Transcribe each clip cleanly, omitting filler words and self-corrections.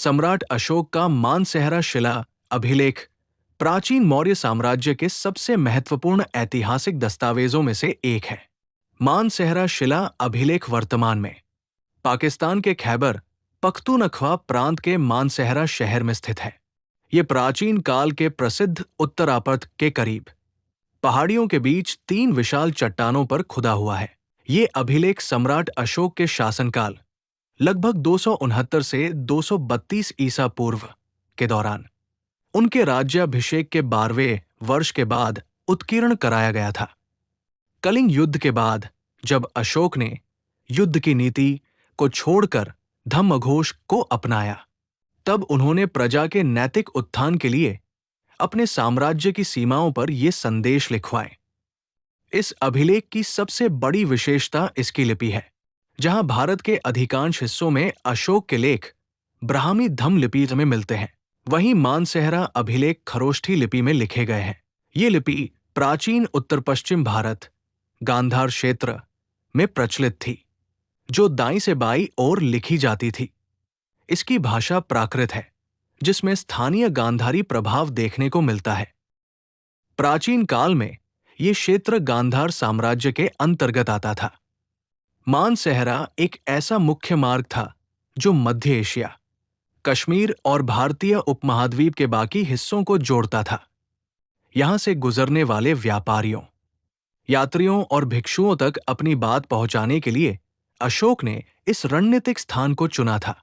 सम्राट अशोक का मानसेहरा शिला अभिलेख प्राचीन मौर्य साम्राज्य के सबसे महत्वपूर्ण ऐतिहासिक दस्तावेजों में से एक है। मानसेहरा शिला अभिलेख वर्तमान में पाकिस्तान के खैबर पख्तूनख्वा प्रांत के मानसेहरा शहर में स्थित है। ये प्राचीन काल के प्रसिद्ध उत्तरापथ के करीब पहाड़ियों के बीच 3 विशाल चट्टानों पर खुदा हुआ है। ये अभिलेख सम्राट अशोक के शासनकाल लगभग 269 से 232 ईसा पूर्व के दौरान उनके राज्याभिषेक के 12वें वर्ष के बाद उत्कीर्ण कराया गया था। कलिंग युद्ध के बाद जब अशोक ने युद्ध की नीति को छोड़कर धम्मघोष को अपनाया, तब उन्होंने प्रजा के नैतिक उत्थान के लिए अपने साम्राज्य की सीमाओं पर ये संदेश लिखवाए। इस अभिलेख की सबसे बड़ी विशेषता इसकी लिपि है। जहां भारत के अधिकांश हिस्सों में अशोक के लेख ब्राह्मी धम्म लिपि में मिलते हैं, वहीं मानसेहरा अभिलेख खरोष्ठी लिपि में लिखे गए हैं। ये लिपि प्राचीन उत्तर पश्चिम भारत गांधार क्षेत्र में प्रचलित थी, जो दाईं से बाईं ओर लिखी जाती थी। इसकी भाषा प्राकृत है, जिसमें स्थानीय गांधारी प्रभाव देखने को मिलता है। प्राचीन काल में ये क्षेत्र गांधार साम्राज्य के अंतर्गत आता था। मानसेहरा एक ऐसा मुख्य मार्ग था जो मध्य एशिया, कश्मीर और भारतीय उपमहाद्वीप के बाकी हिस्सों को जोड़ता था। यहां से गुजरने वाले व्यापारियों, यात्रियों और भिक्षुओं तक अपनी बात पहुंचाने के लिए अशोक ने इस रणनीतिक स्थान को चुना था।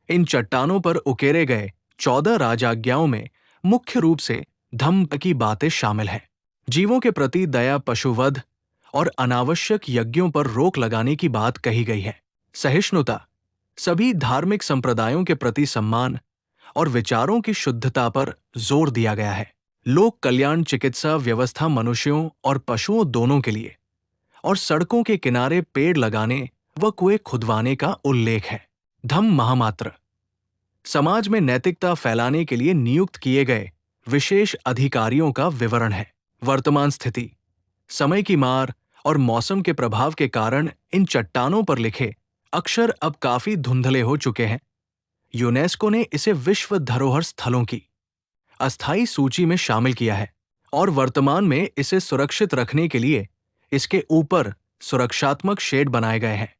इन चट्टानों पर उकेरे गए 14 राजाज्ञाओं में मुख्य रूप से धम्म की बातें शामिल हैं। जीवों के प्रति दया, पशुवध और अनावश्यक यज्ञों पर रोक लगाने की बात कही गई है। सहिष्णुता, सभी धार्मिक संप्रदायों के प्रति सम्मान और विचारों की शुद्धता पर जोर दिया गया है। लोक कल्याण चिकित्सा व्यवस्था मनुष्यों और पशुओं दोनों के लिए, और सड़कों के किनारे पेड़ लगाने व कुएं खुदवाने का उल्लेख है। धम्म महामात्र, समाज में नैतिकता फैलाने के लिए नियुक्त किए गए विशेष अधिकारियों का विवरण है। वर्तमान स्थिति, समय की मार और मौसम के प्रभाव के कारण इन चट्टानों पर लिखे अक्षर अब काफी धुंधले हो चुके हैं। यूनेस्को ने इसे विश्व धरोहर स्थलों की अस्थायी सूची में शामिल किया है और वर्तमान में इसे सुरक्षित रखने के लिए इसके ऊपर सुरक्षात्मक शेड बनाए गए हैं।